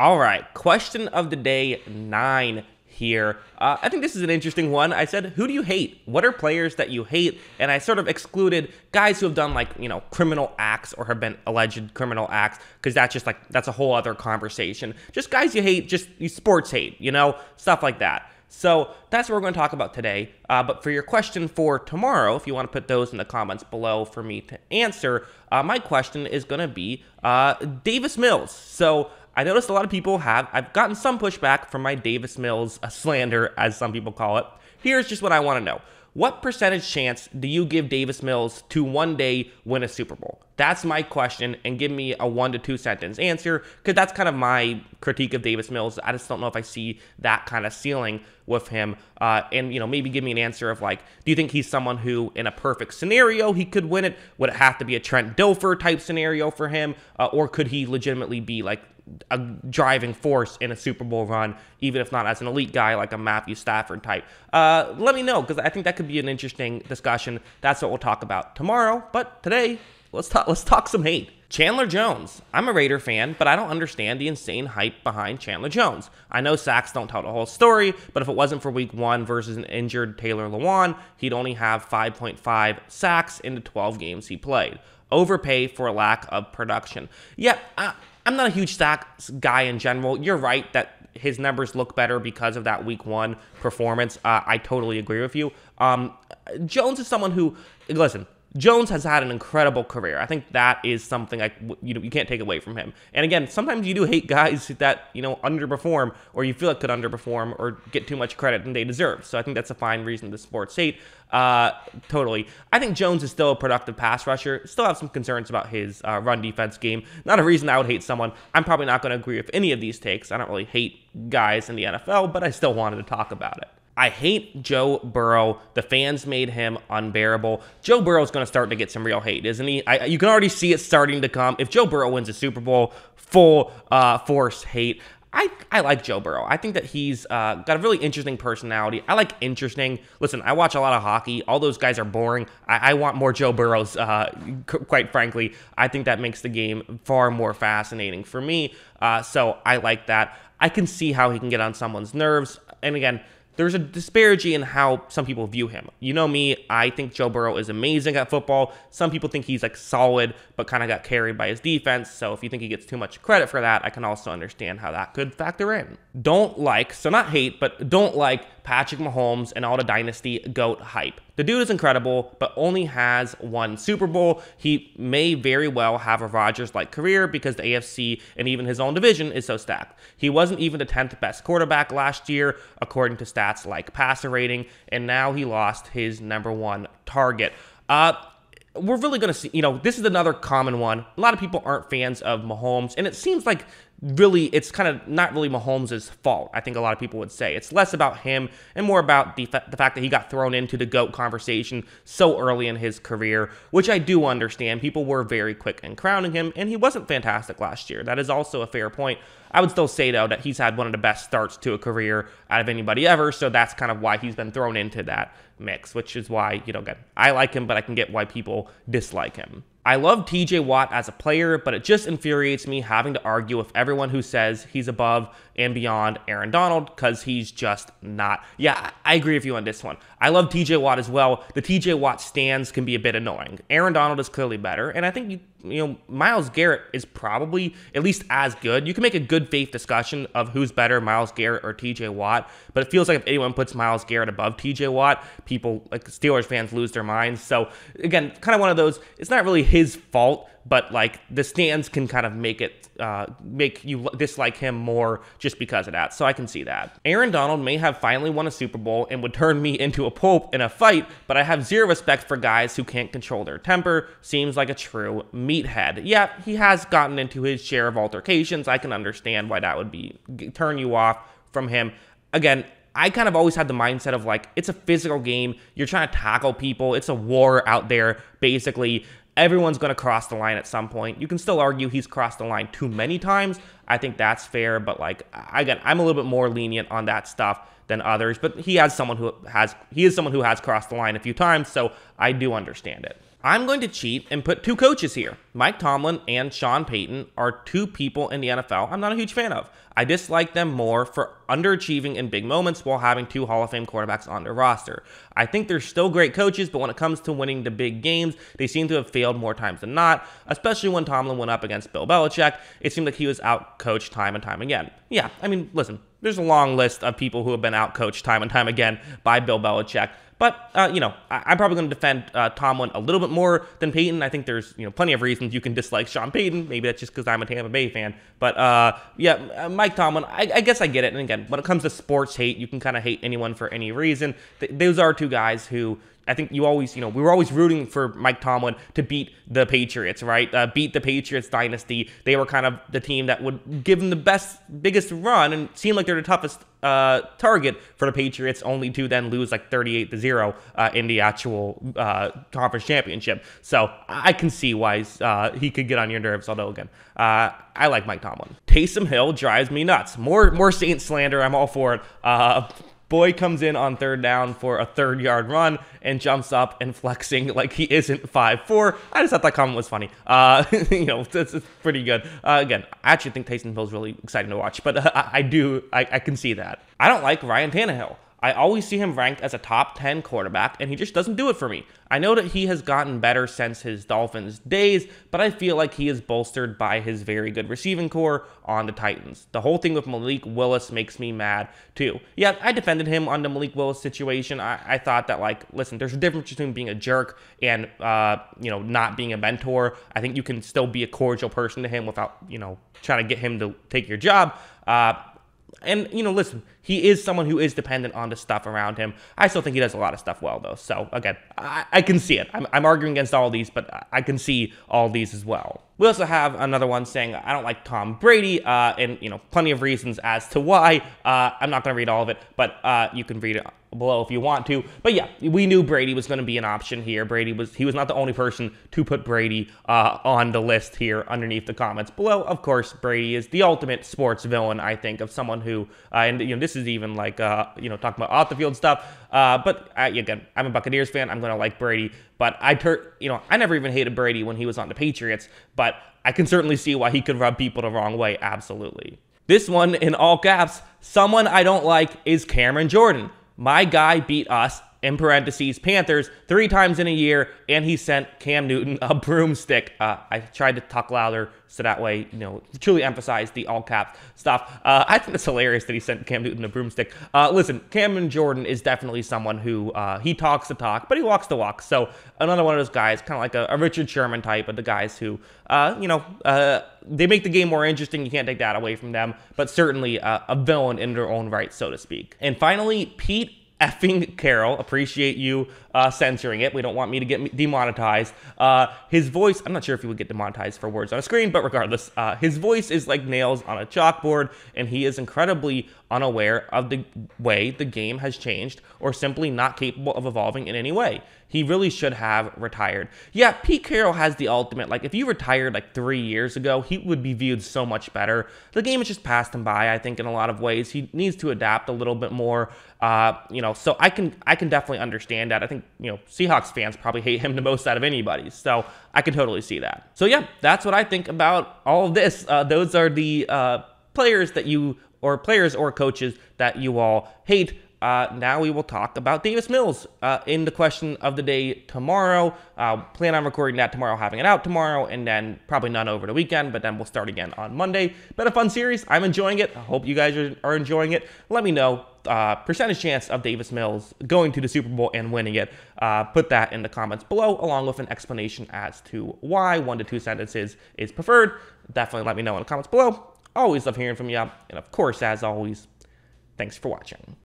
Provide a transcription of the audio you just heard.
All right, question of the day 9 here. I think this is an interesting one. I said, who do you hate? What are players that you hate? And I sort of excluded guys who have done criminal acts or have been alleged criminal acts, because that's a whole other conversation. Just guys you hate, just you sports hate, stuff like that. So that's what we're going to talk about today. But for your question for tomorrow, if you want to put those in the comments below for me to answer, my question is going to be Davis Mills. So I noticed a lot of people I've gotten some pushback from my Davis Mills slander, as some people call it. Here's just what I want to know. What percentage chance do you give Davis Mills to one day win a Super Bowl? That's my question, and give me a 1 to 2 sentence answer, because that's kind of my critique of Davis Mills. I just don't know if I see that kind of ceiling with him. And maybe give me an answer of do you think he's someone who, in a perfect scenario, he could win it? Would it have to be a Trent Dilfer type scenario for him? Or could he legitimately be a driving force in a Super Bowl run, even if not as an elite guy like a Matthew Stafford type? Let me know, because I think that could be an interesting discussion. That's what we'll talk about tomorrow. But today, let's talk some hate. Chandler Jones. I'm a Raider fan, but I don't understand the insane hype behind Chandler Jones. I know sacks don't tell the whole story, but if it wasn't for week 1 versus an injured Taylor Lewan, he'd only have 5.5 sacks in the 12 games he played. Overpay for a lack of production. Yeah, I'm not a huge sacks guy in general. You're right that his numbers look better because of that week 1 performance. I totally agree with you. Jones is someone who, listen, Jones has had an incredible career. I think that is something you can't take away from him. And again, sometimes you do hate guys that underperform, or you feel like could underperform or get too much credit than they deserve. So I think that's a fine reason to sports hate. Totally. I think Jones is still a productive pass rusher. Still have some concerns about his run defense game. Not a reason I would hate someone. I'm probably not going to agree with any of these takes. I don't really hate guys in the NFL, but I still wanted to talk about it. I hate Joe Burrow. The fans made him unbearable. Joe Burrow's going to start to get some real hate, isn't he? You can already see it starting to come. If Joe Burrow wins a Super Bowl, full force hate. I like Joe Burrow. I think that he's got a really interesting personality. I like interesting. Listen, I watch a lot of hockey. All those guys are boring. I want more Joe Burrows, quite frankly. I think that makes the game far more fascinating for me. So I like that. I can see how he can get on someone's nerves. And again, there's a disparity in how some people view him. You know me, I think Joe Burrow is amazing at football. Some people think he's solid, but kind of got carried by his defense. So if you think he gets too much credit for that, I can also understand how that could factor in. So not hate, but don't like Patrick Mahomes and all the dynasty GOAT hype. The dude is incredible, but only has 1 Super Bowl. He may very well have a Rodgers-like career because the AFC and even his own division is so stacked. He wasn't even the 10th best quarterback last year, according to stats like passer rating, and now he lost his #1 target. We're really going to see, this is another common one. A lot of people aren't fans of Mahomes, and it seems like really it's kind of not really Mahomes' fault, I think a lot of people would say. It's less about him and more about the fact that he got thrown into the GOAT conversation so early in his career, which I do understand. People were very quick in crowning him, and he wasn't fantastic last year. That is also a fair point. I would still say, though, that he's had one of the best starts to a career out of anybody ever, so that's kind of why he's been thrown into that mix, which is why, again, I like him, but I can get why people dislike him. I love TJ Watt as a player, but it just infuriates me having to argue with everyone who says he's above and beyond Aaron Donald, because he's just not. Yeah, I agree with you on this one. I love TJ Watt as well. The TJ Watt stands can be a bit annoying. Aaron Donald is clearly better, and I think Myles Garrett is probably at least as good. You can make a good faith discussion of who's better, Myles Garrett or TJ Watt, but it feels like if anyone puts Myles Garrett above TJ Watt, people, Steelers fans, lose their minds. So again, kind of one of those, it's not really his fault, but the stands can kind of make you dislike him more just because of that. So I can see that. Aaron Donald may have finally won a Super Bowl and would turn me into a pope in a fight, but I have zero respect for guys who can't control their temper. Seems like a true meathead. Yeah, he has gotten into his share of altercations. I can understand why that would turn you off from him. Again, I kind of always had the mindset of it's a physical game. You're trying to tackle people. It's a war out there, basically. Everyone's going to cross the line at some point. You can still argue he's crossed the line too many times. I think that's fair, but again, I'm a little bit more lenient on that stuff than others, but he is someone who has crossed the line a few times, so I do understand it. I'm going to cheat and put two coaches here. Mike Tomlin and Sean Payton are two people in the NFL I'm not a huge fan of. I dislike them more for underachieving in big moments while having two Hall of Fame quarterbacks on their roster. I think they're still great coaches, but when it comes to winning the big games, they seem to have failed more times than not, especially when Tomlin went up against Bill Belichick. It seemed like he was out-coached time and time again. Yeah, I mean, listen, there's a long list of people who have been out-coached time and time again by Bill Belichick. But, I'm probably going to defend Tomlin a little bit more than Payton. I think there's, plenty of reasons you can dislike Sean Payton. Maybe that's just because I'm a Tampa Bay fan. But, Mike Tomlin, I guess I get it. And again, when it comes to sports hate, you can kind of hate anyone for any reason. Those are two guys who I think we were always rooting for Mike Tomlin to beat the Patriots, right? Beat the Patriots dynasty. They were kind of the team that would give them the biggest run and seem like they're the toughest target for the Patriots, only to then lose like 38-0 in the actual conference championship. So I can see why he could get on your nerves, although again, I like Mike Tomlin. Taysom Hill drives me nuts. More Saint slander. I'm all for it. Boy comes in on third down for a 3rd-yard run and jumps up and flexing like he isn't 5'4". I just thought that comment was funny. It's pretty good. Again, I actually think Taysom Hill is really exciting to watch, but I can see that. I don't like Ryan Tannehill. I always see him ranked as a top 10 quarterback, and he just doesn't do it for me. I know that he has gotten better since his Dolphins days, but I feel like he is bolstered by his very good receiving core on the Titans. The whole thing with Malik Willis makes me mad, too. Yeah, I defended him on the Malik Willis situation. I thought that, listen, there's a difference between being a jerk and, not being a mentor. I think you can still be a cordial person to him without, trying to get him to take your job. And, listen, he is someone who is dependent on the stuff around him. I still think he does a lot of stuff well, though. So, again, I can see it. I'm arguing against all these, but I can see all these as well. We also have another one saying, I don't like Tom Brady, and, plenty of reasons as to why. I'm not going to read all of it, but you can read it below if you want to. But yeah, we knew Brady was going to be an option here. He was not the only person to put Brady on the list here underneath the comments below. Of course, Brady is the ultimate sports villain, I think, of someone who, and this is even talking about off the field stuff. But again, I'm a Buccaneers fan. I'm going to like Brady, but I never even hated Brady when he was on the Patriots, but I can certainly see why he could rub people the wrong way. Absolutely. This one in all caps, someone I don't like is Cameron Jordan. My guy beat us, in parentheses, Panthers, 3 times in a year, and he sent Cam Newton a broomstick. I tried to talk louder so that way, truly emphasize the all caps stuff. I think it's hilarious that he sent Cam Newton a broomstick. Listen, Cameron Jordan is definitely someone who, he talks the talk, but he walks the walk. So another one of those guys, kind of like a Richard Sherman type of the guys who, they make the game more interesting. You can't take that away from them, but certainly a villain in their own right, so to speak. And finally, Pete effing Carroll. Appreciate you censoring it. We don't want me to get demonetized. His voice, I'm not sure if he would get demonetized for words on a screen, but regardless, his voice is like nails on a chalkboard, and he is incredibly unaware of the way the game has changed or simply not capable of evolving in any way. He really should have retired. Yeah, Pete Carroll has the ultimate. If you retired 3 years ago, he would be viewed so much better. The game has just passed him by, I think, in a lot of ways. He needs to adapt a little bit more. So I can definitely understand that. I think, Seahawks fans probably hate him the most out of anybody. So I can totally see that. So yeah, that's what I think about all of this. Those are the players or coaches that you all hate. Now we will talk about Davis Mills in the question of the day tomorrow. Plan on recording that tomorrow, having it out tomorrow, and then probably none over the weekend, but then we'll start again on Monday. Been a fun series. I'm enjoying it. I hope you guys are enjoying it. Let me know percentage chance of Davis Mills going to the Super Bowl and winning it. Put that in the comments below, along with an explanation as to why 1 to 2 sentences is preferred. Definitely let me know in the comments below. Always love hearing from you. And of course, as always, thanks for watching.